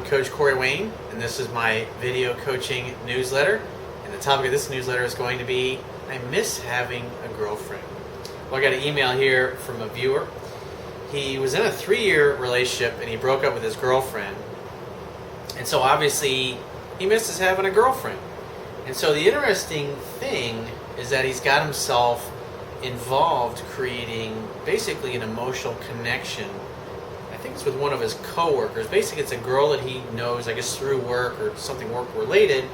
Coach Corey Wayne, and this is my video coaching newsletter. And the topic of this newsletter is going to be, I miss having a girlfriend. Well, I got an email here from a viewer. He was in a 3-year relationship and he broke up with his girlfriend. And so obviously he misses having a girlfriend. And so the interesting thing is that he's got himself involved creating basically an emotional connection. I think it's with one of his coworkers. Basically it's a girl that he knows, I guess through work or something work related.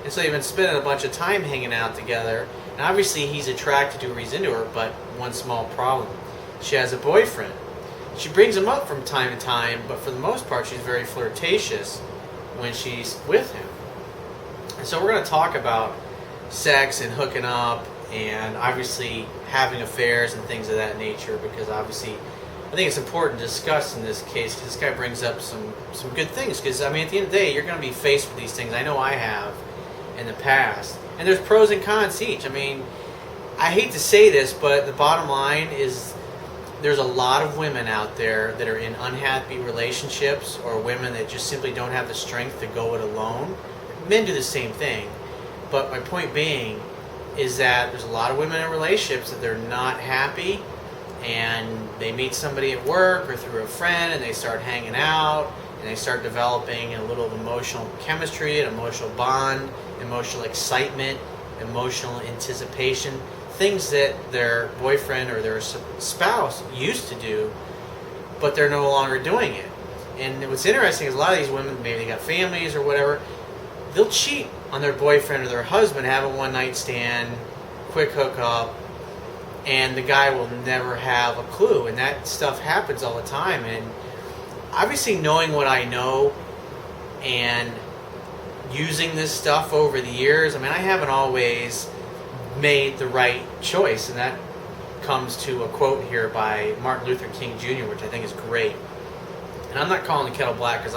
And so they've been spending a bunch of time hanging out together. And obviously he's attracted to her, he's into her, but one small problem. She has a boyfriend. She brings him up from time to time, but for the most part she's very flirtatious when she's with him. And so we're going to talk about sex and hooking up and obviously having affairs and things of that nature, because obviously I think it's important to discuss in this case, because this guy brings up some good things. Because I mean, at the end of the day, you're going to be faced with these things. I know I have in the past, and there's pros and cons to each. I mean, I hate to say this, but the bottom line is there's a lot of women out there that are in unhappy relationships, or women that just simply don't have the strength to go it alone. Men do the same thing, but my point being is that there's a lot of women in relationships that they're not happy, and they meet somebody at work or through a friend and they start hanging out and they start developing a little emotional chemistry, an emotional bond, emotional excitement, emotional anticipation, things that their boyfriend or their spouse used to do, but they're no longer doing it. And what's interesting is a lot of these women, maybe they got families or whatever, they'll cheat on their boyfriend or their husband, have a one-night stand, quick hookup, and the guy will never have a clue. And that stuff happens all the time. And obviously knowing what I know and using this stuff over the years, I mean, I haven't always made the right choice, and that comes to a quote here by Martin Luther King Jr., which I think is great. And I'm not calling the kettle black, because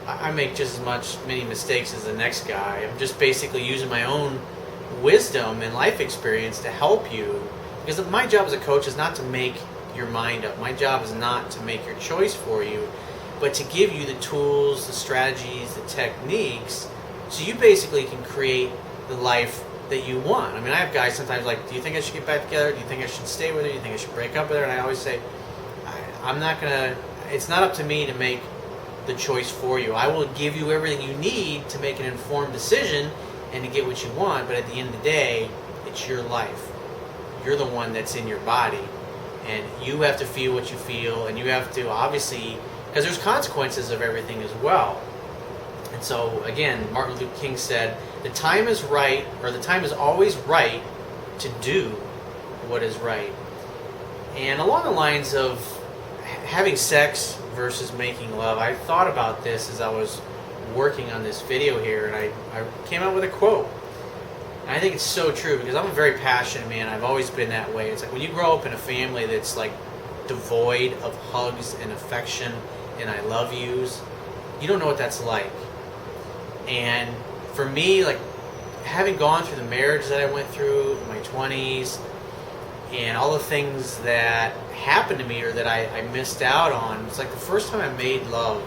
I make just as many mistakes as the next guy. I'm just basically using my own wisdom and life experience to help you, because my job as a coach is not to make your mind up. My job is not to make your choice for you, but to give you the tools, the strategies, the techniques, so you basically can create the life that you want. I mean, I have guys sometimes like, do you think I should get back together? Do you think I should stay with her? Do you think I should break up with her? And I always say, I'm not going to, it's not up to me to make the choice for you. I will give you everything you need to make an informed decision and to get what you want, but at the end of the day, it's your life. You're the one that's in your body, and you have to feel what you feel, and you have to obviously, because there's consequences of everything as well. And so again, Martin Luther King said, the time is right, or the time is always right to do what is right. And along the lines of having sex versus making love, I thought about this as I was working on this video here, and I came up with a quote. And I think it's so true, because I'm a very passionate man. I've always been that way. It's like when you grow up in a family that's like devoid of hugs and affection and I love yous, you don't know what that's like. And for me, like having gone through the marriage that I went through in my 20s and all the things that happened to me or that I missed out on, it's like the first time I made love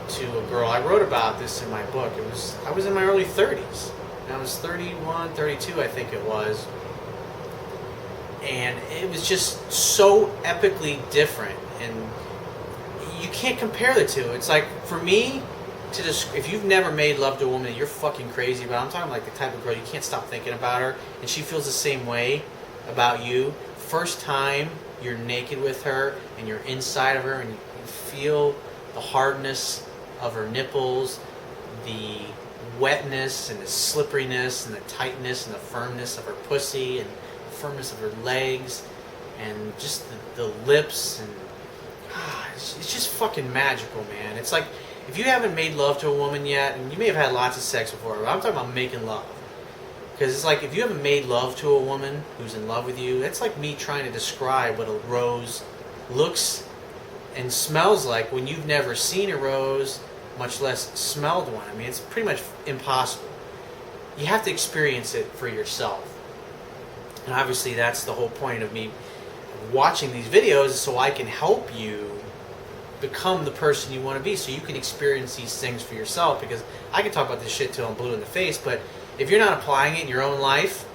to a girl. I wrote about this in my book. I was in my early 30s. And I was 31, 32, I think it was. And it was just so epically different. And you can't compare the two. It's like, for me, to just, if you've never made love to a woman, you're fucking crazy. But I'm talking like the type of girl you can't stop thinking about her, and she feels the same way about you. First time you're naked with her and you're inside of her and you feel the hardness of her nipples, the wetness and the slipperiness and the tightness and the firmness of her pussy and the firmness of her legs and just the lips, and it's just fucking magical, man. It's like, if you haven't made love to a woman yet, and you may have had lots of sex before, but I'm talking about making love. Because it's like, if you haven't made love to a woman who's in love with you, that's like me trying to describe what a rose looks and smells like when you've never seen a rose, much less smelled one. I mean, it's pretty much impossible. You have to experience it for yourself. And obviously that's the whole point of me watching these videos, so I can help you become the person you want to be, so you can experience these things for yourself. Because I can talk about this shit till I'm blue in the face, but if you're not applying it in your own life,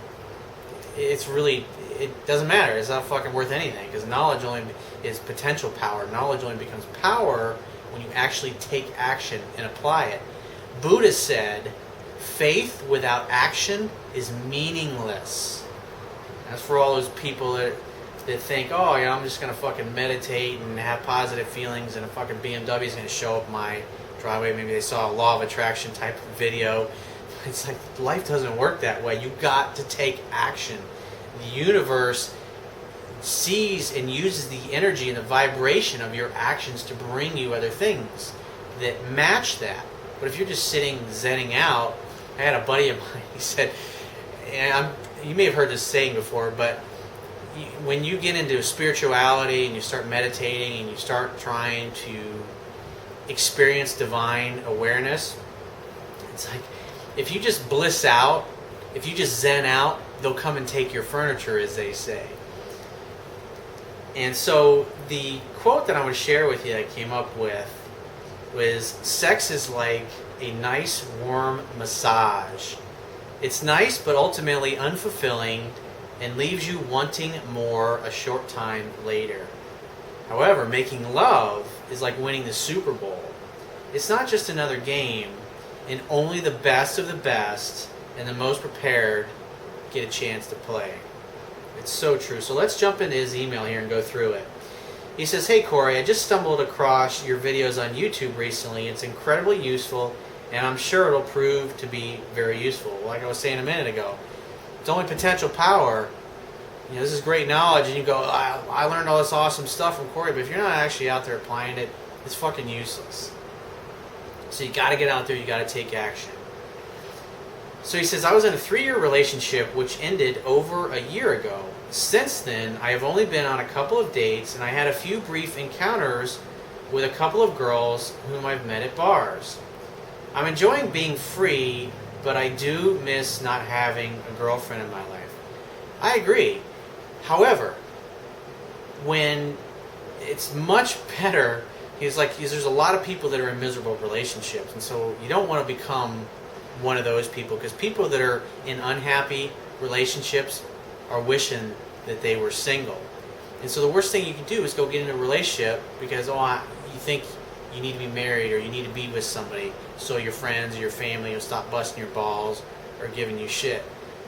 it doesn't matter. It's not fucking worth anything, because knowledge only is potential power. Knowledge only becomes power when you actually take action and apply it. Buddha said, faith without action is meaningless. That's for all those people that think, oh, yeah, I'm just going to fucking meditate and have positive feelings and a fucking BMW is going to show up my driveway. Maybe they saw a law of attraction type of video. It's like, life doesn't work that way. You got to take action. The universe sees and uses the energy and the vibration of your actions to bring you other things that match that. But if you're just sitting zenning out, I had a buddy of mine, he said, and you may have heard this saying before, but when you get into spirituality and you start meditating and you start trying to experience divine awareness, it's like, if you just bliss out, if you just zen out, they'll come and take your furniture, as they say. And so the quote that I want to share with you that I came up with was, sex is like a nice warm massage. It's nice but ultimately unfulfilling and leaves you wanting more a short time later. However, making love is like winning the Super Bowl. It's not just another game, and only the best of the best and the most prepared get a chance to play. It's so true. So let's jump into his email here and go through it. He says, hey Corey, I just stumbled across your videos on YouTube recently. It's incredibly useful, and I'm sure it'll prove to be very useful. Like I was saying a minute ago, it's only potential power. You know, this is great knowledge, and you go, I learned all this awesome stuff from Corey, but if you're not actually out there applying it, it's fucking useless. So you got to get out there, you got to take action. So he says, I was in a 3-year relationship which ended over a year ago. Since then, I have only been on a couple of dates, and I had a few brief encounters with a couple of girls whom I've met at bars. I'm enjoying being free, but I do miss not having a girlfriend in my life. I agree. However, when it's much better, there's a lot of people that are in miserable relationships, and so you don't want to become one of those people, because people that are in unhappy relationships are wishing that they were single. And so the worst thing you can do is go get in a relationship because you think you need to be married or you need to be with somebody so your friends or your family will stop busting your balls or giving you shit.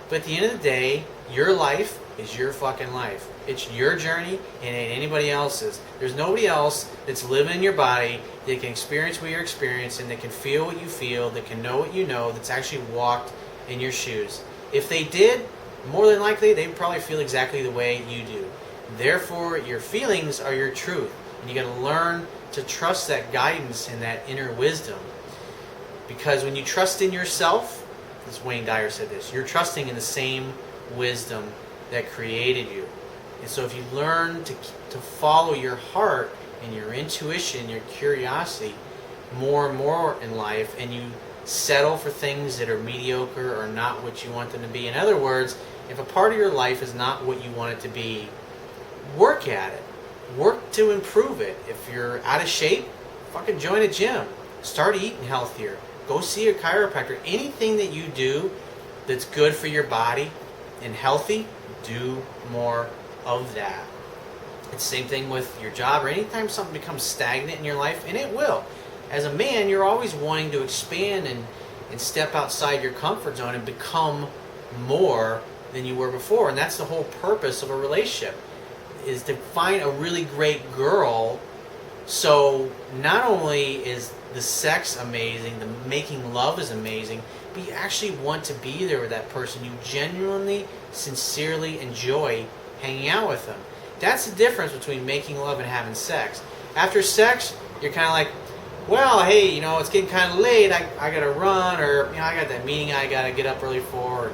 But at the end of the day, your life is your fucking life. It's your journey, and it ain't anybody else's. There's nobody else that's living in your body that can experience what you're experiencing, that can feel what you feel, that can know what you know, that's actually walked in your shoes. If they did, more than likely, they would probably feel exactly the way you do. Therefore, your feelings are your truth, and you got to learn to trust that guidance and that inner wisdom. Because when you trust in yourself, as Wayne Dyer said this, you're trusting in the same wisdom that created you. And so if you learn to follow your heart and your intuition, your curiosity more and more in life, and you settle for things that are mediocre or not what you want them to be. In other words, if a part of your life is not what you want it to be, work at it. Work to improve it. If you're out of shape, fucking join a gym. Start eating healthier. Go see a chiropractor. Anything that you do that's good for your body and healthy, do more of that. It's the same thing with your job, or anytime something becomes stagnant in your life, and it will. As a man, you're always wanting to expand and step outside your comfort zone and become more than you were before. And that's the whole purpose of a relationship, is to find a really great girl. So not only is the sex amazing, the making love is amazing, but you actually want to be there with that person. You genuinely, sincerely enjoy hanging out with them. That's the difference between making love and having sex. After sex, you're kind of like, well, hey, it's getting kind of late. I got to run, or I got that meeting I got to get up early for.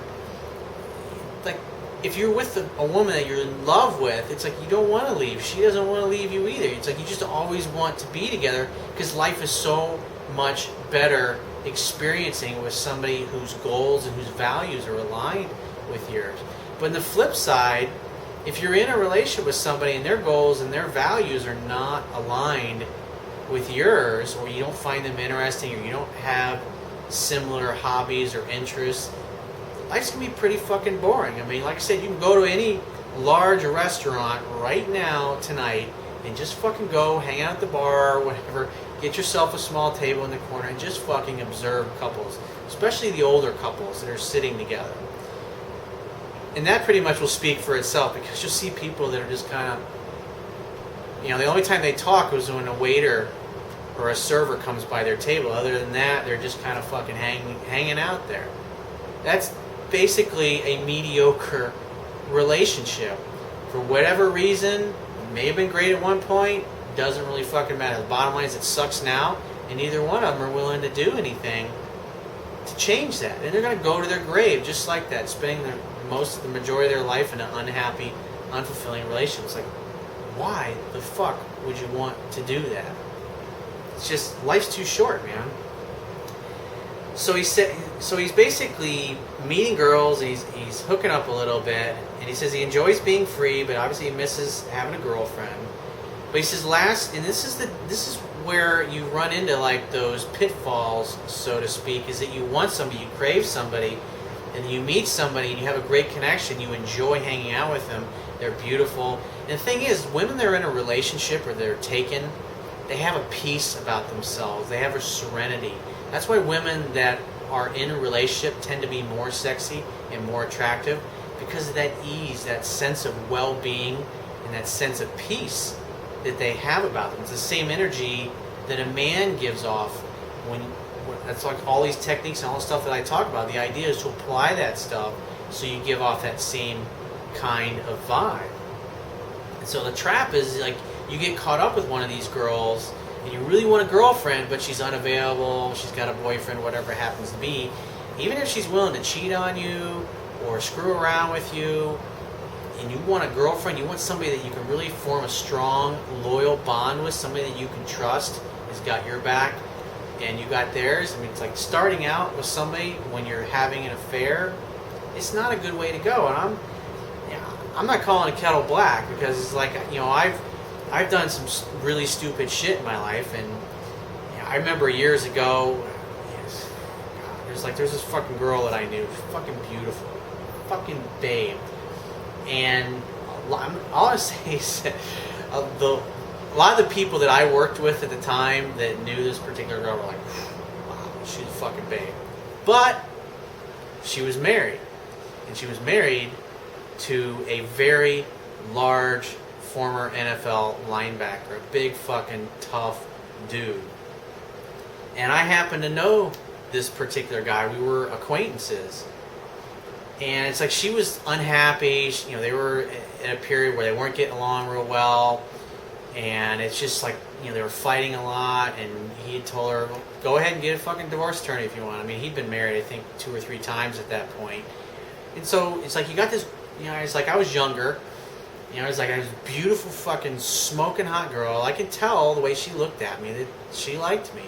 Like, if you're with a woman that you're in love with, it's like you don't want to leave. She doesn't want to leave you either. It's like you just always want to be together, because life is so much better experiencing with somebody whose goals and whose values are aligned with yours. But on the flip side, if you're in a relationship with somebody and their goals and their values are not aligned with yours, or you don't find them interesting, or you don't have similar hobbies or interests, life's gonna be pretty fucking boring. I mean, like I said, you can go to any large restaurant right now tonight and just fucking go hang out at the bar or whatever, get yourself a small table in the corner and just fucking observe couples, especially the older couples that are sitting together. And that pretty much will speak for itself, because you'll see people that are just kind of, the only time they talk was when a waiter or a server comes by their table. Other than that, they're just kind of fucking hanging out there. That's basically a mediocre relationship. For whatever reason, it may have been great at one point, doesn't really fucking matter. The bottom line is it sucks now, and neither one of them are willing to do anything to change that. And they're going to go to their grave just like that, spending the majority of their life in an unhappy, unfulfilling relationship. It's like, why the fuck would you want to do that? It's just, life's too short, man. So he's basically meeting girls, and he's hooking up a little bit, and he says he enjoys being free, but obviously he misses having a girlfriend. But he says this is where you run into like those pitfalls, so to speak, is that you want somebody, you crave somebody, and you meet somebody and you have a great connection, you enjoy hanging out with them, they're beautiful. And the thing is, women that are in a relationship or they're taken, they have a peace about themselves, they have a serenity. That's why women that are in a relationship tend to be more sexy and more attractive, because of that ease, that sense of well-being, and that sense of peace that they have about them. It's the same energy that a man gives off when that's like all these techniques and all the stuff that I talk about. The idea is to apply that stuff so you give off that same kind of vibe. And so the trap is like, you get caught up with one of these girls and you really want a girlfriend, but she's unavailable, she's got a boyfriend, whatever it happens to be. Even if she's willing to cheat on you or screw around with you, and you want a girlfriend, you want somebody that you can really form a strong, loyal bond with, somebody that you can trust, has got your back, and you got theirs. I mean, it's like starting out with somebody when you're having an affair, it's not a good way to go. And I'm not calling a kettle black, because it's like, I've done some really stupid shit in my life, and I remember years ago, there's this fucking girl that I knew, fucking beautiful, fucking babe. And all I say is that a lot of the people that I worked with at the time that knew this particular girl were like, wow, she's a fucking babe. But she was married. And she was married to a very large former NFL linebacker, a big fucking tough dude. And I happened to know this particular guy. We were acquaintances. And it's like she was unhappy. They were in a period where they weren't getting along real well. And it's just like, they were fighting a lot. And he had told her, well, go ahead and get a fucking divorce attorney if you want. I mean, he'd been married, I think, 2 or 3 times at that point. And so it's like, you got this, it's like I was younger. It's like I was a beautiful fucking smoking hot girl. I could tell the way she looked at me that she liked me.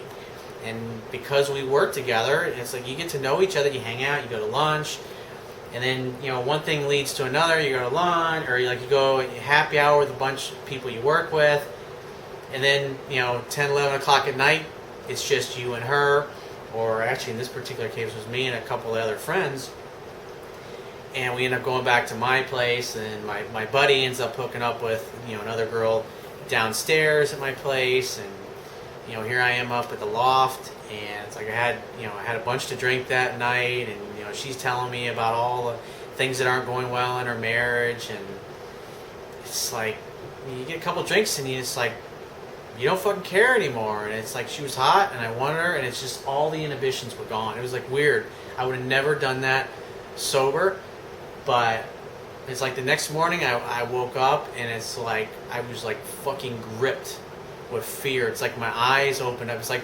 And because we worked together, it's like you get to know each other, you hang out, you go to lunch. And then, one thing leads to another. You go to lunch, or you go happy hour with a bunch of people you work with. And then, 10, 11 o'clock at night, it's just you and her. Or actually, in this particular case, it was me and a couple of other friends. And we end up going back to my place. And my buddy ends up hooking up with, another girl downstairs at my place. And, here I am up at the loft. And it's like I had a bunch to drink that night. And, she's telling me about all the things that aren't going well in her marriage, and it's like you get a couple drinks and it's like you don't fucking care anymore. And it's like she was hot and I wanted her, and it's just all the inhibitions were gone. It was like weird. I would have never done that sober, but it's like the next morning I woke up and it's like I was like fucking gripped with fear. It's like my eyes opened up. It's like,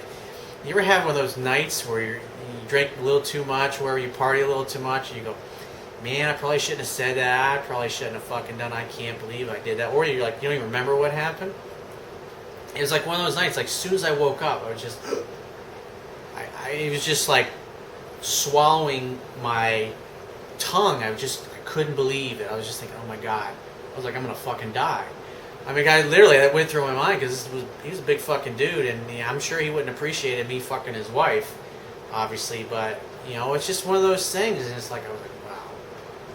you ever have one of those nights where you drink a little too much, where you party a little too much, and you go, man, I probably shouldn't have said that. I probably shouldn't have fucking done. I can't believe I did that. Or you're like, you don't even remember what happened. It was like one of those nights. Like as soon as I woke up, I was just, it was just like swallowing my tongue. I couldn't believe it. I was just thinking, oh my god. I was like, I'm gonna fucking die. I mean, that went through my mind because he was a big fucking dude, and I'm sure he wouldn't appreciate me fucking his wife, obviously. But it's just one of those things, and it's like I was like, wow,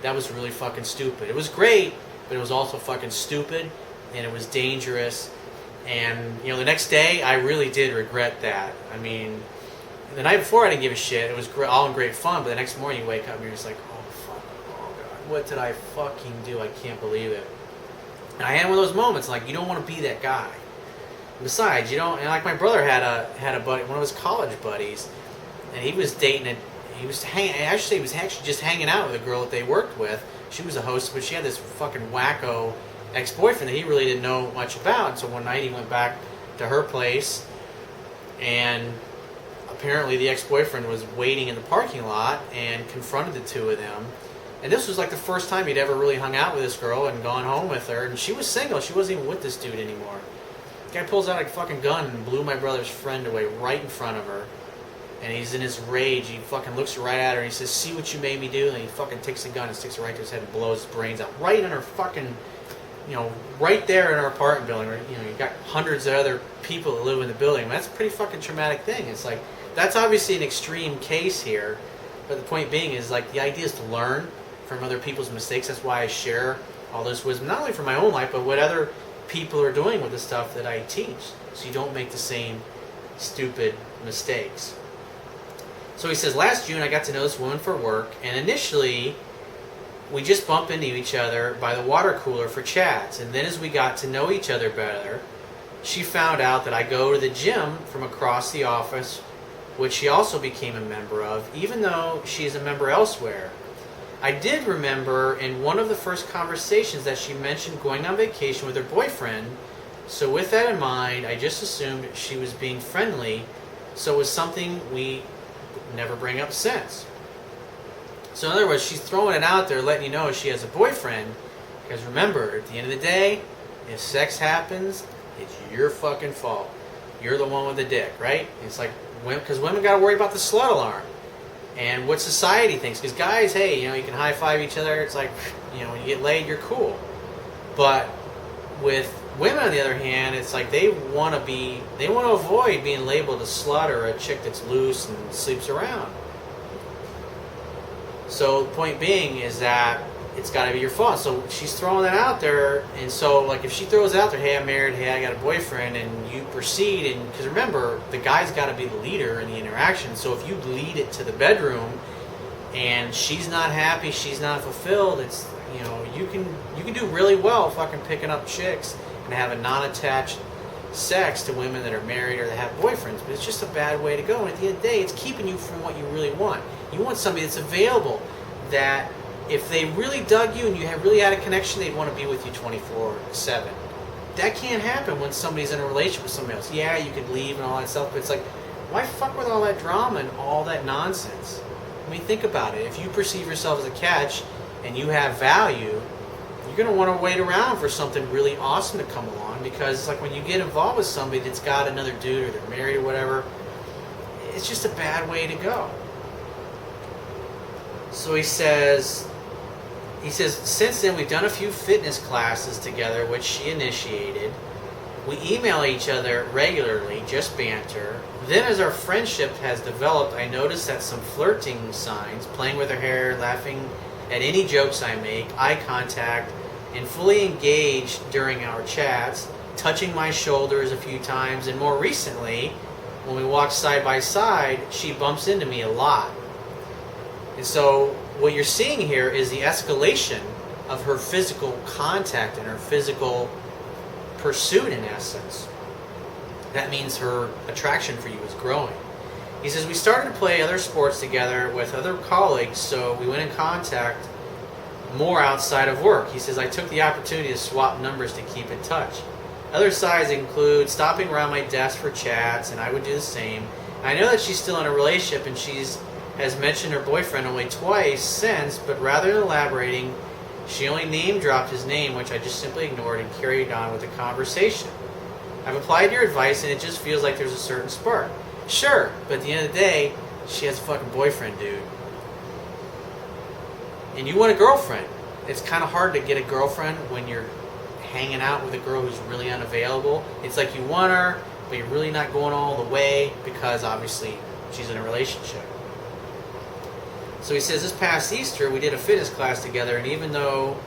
that was really fucking stupid. It was great, but it was also fucking stupid, and it was dangerous. And the next day, I really did regret that. I mean, the night before I didn't give a shit. It was all in great fun, but the next morning you wake up and you're just like, oh fuck, oh god, what did I fucking do? I can't believe it. And I had one of those moments, like, you don't want to be that guy. Besides, and like my brother had a buddy, one of his college buddies, and he was dating he was actually just hanging out with a girl that they worked with. She was a host, but she had this fucking wacko ex-boyfriend that he really didn't know much about. And so one night he went back to her place, and apparently the ex-boyfriend was waiting in the parking lot and confronted the two of them. And this was like the first time he'd ever really hung out with this girl and gone home with her. And she was single. She wasn't even with this dude anymore. The guy pulls out a fucking gun and blew my brother's friend away right in front of her. And he's in his rage. He fucking looks right at her and he says, "See what you made me do?" And he fucking takes the gun and sticks it right to his head and blows his brains out. Right in her fucking, right there in our apartment building. Where, you got hundreds of other people that live in the building. That's a pretty fucking traumatic thing. It's like, that's obviously an extreme case here. But the point being is, like, the idea is to learn from other people's mistakes. That's why I share all this wisdom, not only for my own life, but what other people are doing with the stuff that I teach, so you don't make the same stupid mistakes. So he says, last June I got to know this woman for work, and initially we just bumped into each other by the water cooler for chats, and then as we got to know each other better, she found out that I go to the gym from across the office, which she also became a member of, even though she's a member elsewhere. I did remember in one of the first conversations that she mentioned going on vacation with her boyfriend, so with that in mind, I just assumed she was being friendly, so it was something we never bring up since. So in other words, she's throwing it out there, letting you know she has a boyfriend, because remember, at the end of the day, if sex happens, it's your fucking fault. You're the one with the dick, right? It's like, because women got to worry about the slut alarm and what society thinks. Because guys, hey, you can high five each other. It's like, when you get laid, you're cool. But with women, on the other hand, it's like they want to avoid being labeled a slut or a chick that's loose and sleeps around. So the point being is that it's got to be your fault. So she's throwing that out there, and so like if she throws it out there, hey, I'm married, hey, I got a boyfriend, and you proceed, and because remember, the guy's got to be the leader in the interaction. So if you lead it to the bedroom, and she's not happy, she's not fulfilled, it's you can do really well fucking picking up chicks and having non-attached sex to women that are married or that have boyfriends, but it's just a bad way to go. And at the end of the day, it's keeping you from what you really want. You want somebody that's available, that if they really dug you and you have really had a connection, they'd want to be with you 24/7. That can't happen when somebody's in a relationship with somebody else. Yeah, you could leave and all that stuff, but it's like, why fuck with all that drama and all that nonsense? I mean, think about it. If you perceive yourself as a catch and you have value, you're going to want to wait around for something really awesome to come along, because it's like when you get involved with somebody that's got another dude or they're married or whatever, it's just a bad way to go. So he says, since then we've done a few fitness classes together, which she initiated. We email each other regularly, just banter. Then as our friendship has developed, I noticed that some flirting signs, playing with her hair, laughing at any jokes I make, eye contact, and fully engaged during our chats, touching my shoulders a few times, and more recently, when we walk side by side, she bumps into me a lot. And so what you're seeing here is the escalation of her physical contact and her physical pursuit, in essence. That means her attraction for you is growing. He says, we started to play other sports together with other colleagues, so we went in contact more outside of work. He says, I took the opportunity to swap numbers to keep in touch. Other sides include stopping around my desk for chats, and I would do the same. I know that she's still in a relationship, and has mentioned her boyfriend only twice since, but rather than elaborating, she only name-dropped his name, which I just simply ignored and carried on with the conversation. I've applied your advice, and it just feels like there's a certain spark. Sure, but at the end of the day, she has a fucking boyfriend, dude. And you want a girlfriend. It's kind of hard to get a girlfriend when you're hanging out with a girl who's really unavailable. It's like you want her, but you're really not going all the way because obviously she's in a relationship. So he says, this past Easter, we did a fitness class together, and even though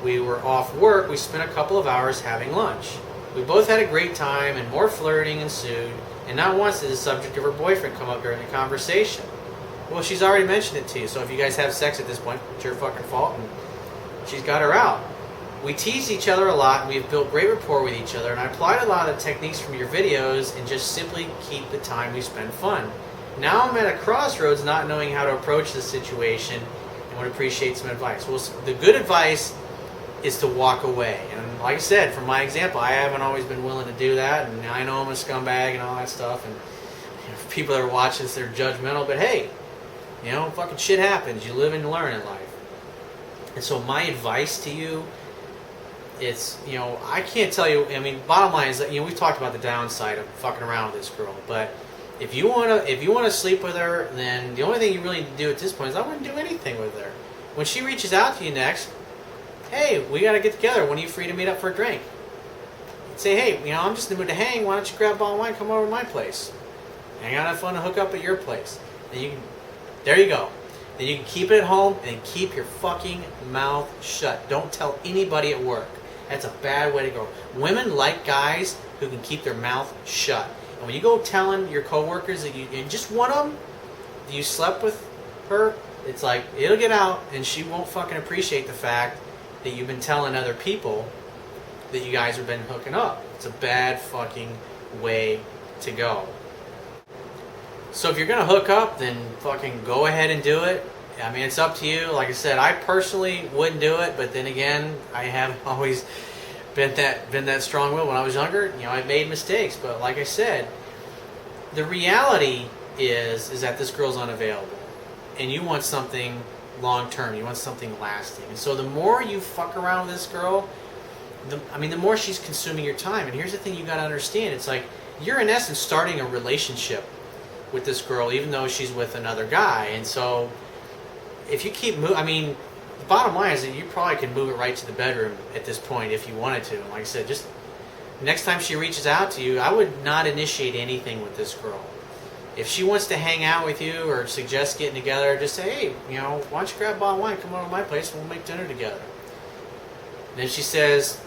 we were off work, we spent a couple of hours having lunch. We both had a great time, and more flirting ensued, and not once did the subject of her boyfriend come up during the conversation. Well, she's already mentioned it to you, so if you guys have sex at this point, it's your fucking fault, and she's got her out. We tease each other a lot, and we've built great rapport with each other, and I applied a lot of the techniques from your videos and just simply keep the time we spend fun. Now I'm at a crossroads not knowing how to approach this situation and would appreciate some advice. Well, the good advice is to walk away. And like I said, from my example, I haven't always been willing to do that, and I know I'm a scumbag and all that stuff, and people that are watching this, they're judgmental, but hey, fucking shit happens. You live and learn in life. And so my advice to you, it's, I can't tell you, bottom line is that, we've talked about the downside of fucking around with this girl, but if you want to sleep with her, then the only thing you really need to do at this point is I wouldn't do anything with her. When she reaches out to you next, hey, we got to get together. When are you free to meet up for a drink? Say, hey, I'm just in the mood to hang. Why don't you grab a bottle of wine, come over to my place. Hang out, have fun, and hook up at your place. There you go. Then you can keep it at home and keep your fucking mouth shut. Don't tell anybody at work. That's a bad way to go. Women like guys who can keep their mouth shut. And when you go telling your coworkers that and just one of them, you slept with her, it's like, it'll get out, and she won't fucking appreciate the fact that you've been telling other people that you guys have been hooking up. It's a bad fucking way to go. So if you're going to hook up, then fucking go ahead and do it. It's up to you. Like I said, I personally wouldn't do it, but then again, I have always been that strong-willed. When I was younger, I made mistakes, but like I said, the reality is that this girl's unavailable, and you want something long-term. You want something lasting. And so the more you fuck around with this girl, the more she's consuming your time. And here's the thing you got to understand. It's like you're in essence starting a relationship with this girl, even though she's with another guy. And so if you keep moving, the bottom line is that you probably can move it right to the bedroom at this point if you wanted to. And like I said, just next time she reaches out to you, I would not initiate anything with this girl. If she wants to hang out with you or suggest getting together, just say, hey, why don't you grab a bottle of wine, come over to my place, and we'll make dinner together. And if she says,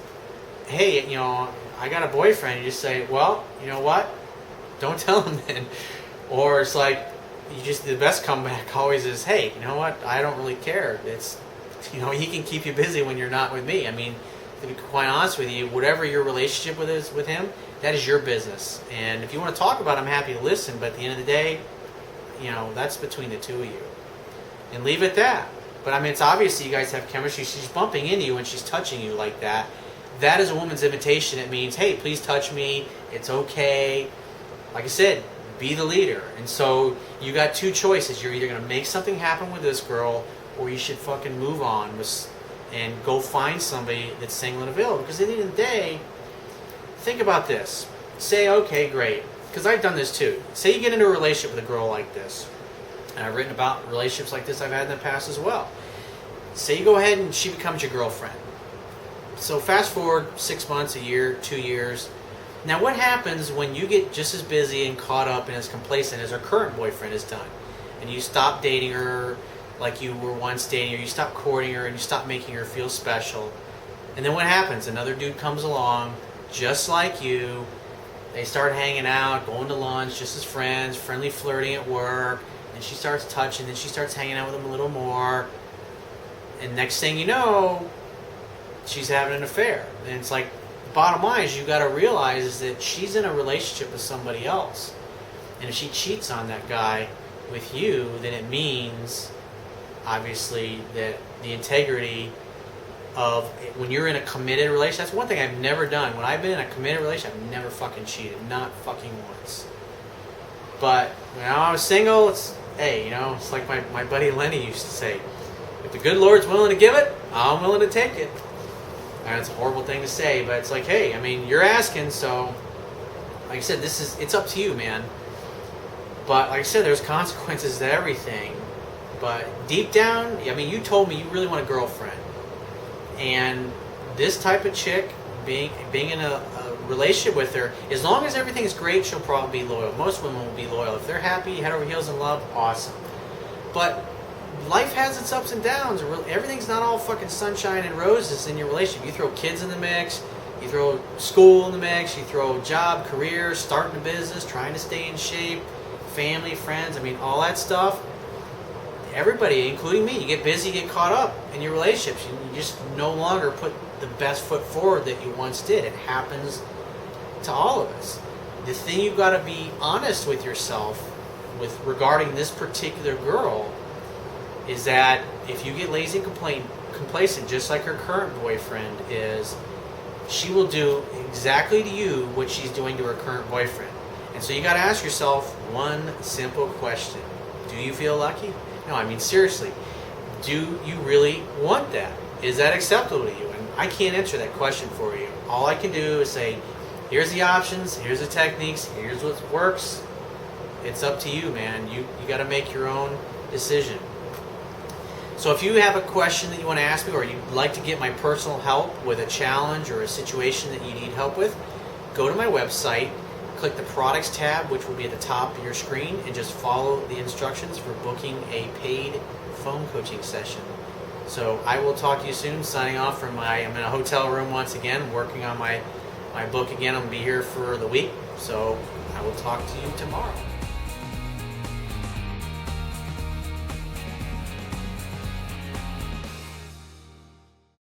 hey, I got a boyfriend, you just say, well, you know what? Don't tell him then. Or it's like, the best comeback always is, hey, you know what? I don't really care. It's, he can keep you busy when you're not with me. To be quite honest with you, whatever your relationship with him, that is your business. And if you want to talk about it, I'm happy to listen. But at the end of the day, that's between the two of you. And leave it at that. But it's obvious that you guys have chemistry. She's bumping into you and she's touching you like that. That is a woman's invitation. It means, hey, please touch me. It's okay. Like I said, be the leader. And so you got two choices. You're either going to make something happen with this girl, or you should fucking move on and go find somebody that's single and available. Because at the end of the day, think about this. Say, okay, great. Because I've done this too. Say you get into a relationship with a girl like this. And I've written about relationships like this I've had in the past as well. Say you go ahead and she becomes your girlfriend. So fast forward 6 months, a year, 2 years. Now what happens when you get just as busy and caught up and as complacent as her current boyfriend has done? And you stop dating her like you were once dating her, you stop courting her, and you stop making her feel special. And then what happens? Another dude comes along, just like you. They start hanging out, going to lunch, just as friends, friendly flirting at work. And she starts touching, then she starts hanging out with him a little more. And next thing you know, she's having an affair. And it's like, the bottom line is you got to realize is that she's in a relationship with somebody else. And if she cheats on that guy with you, then it means, obviously, that the integrity of when you're in a committed relationship. That's one thing I've never done. When I've been in a committed relationship, I've never fucking cheated. Not fucking once. But when I was single, it's like my buddy Lenny used to say, if the good Lord's willing to give it, I'm willing to take it. And it's a horrible thing to say, but it's like, hey, you're asking, so like I said, it's up to you, man. But like I said, there's consequences to everything. But deep down, you told me you really want a girlfriend. And this type of chick being in a relationship with her, as long as everything's great, she'll probably be loyal. Most women will be loyal. If they're happy, head over heels in love, awesome. But life has its ups and downs. Everything's not all fucking sunshine and roses in your relationship. You throw kids in the mix, you throw school in the mix, you throw job, career, starting a business, trying to stay in shape, family, friends, I mean, all that stuff. Everybody, including me, you get busy, get caught up in your relationships. You just no longer put the best foot forward that you once did. It happens to all of us. The thing you've got to be honest with yourself with regarding this particular girl is that if you get lazy and complacent, just like her current boyfriend is, she will do exactly to you what she's doing to her current boyfriend. And so you got to ask yourself one simple question. Do you feel lucky? No, I mean seriously. Do you really want that? Is that acceptable to you? And I can't answer that question for you. All I can do is say, here's the options, here's the techniques, here's what works. It's up to you, man. You got to make your own decision. So if you have a question that you want to ask me, or you'd like to get my personal help with a challenge or a situation that you need help with, go to my website, click the products tab, which will be at the top of your screen, and just follow the instructions for booking a paid phone coaching session. So I will talk to you soon. Signing off from I'm in a hotel room once again, working on my book again. I'm going to be here for the week, so I will talk to you tomorrow.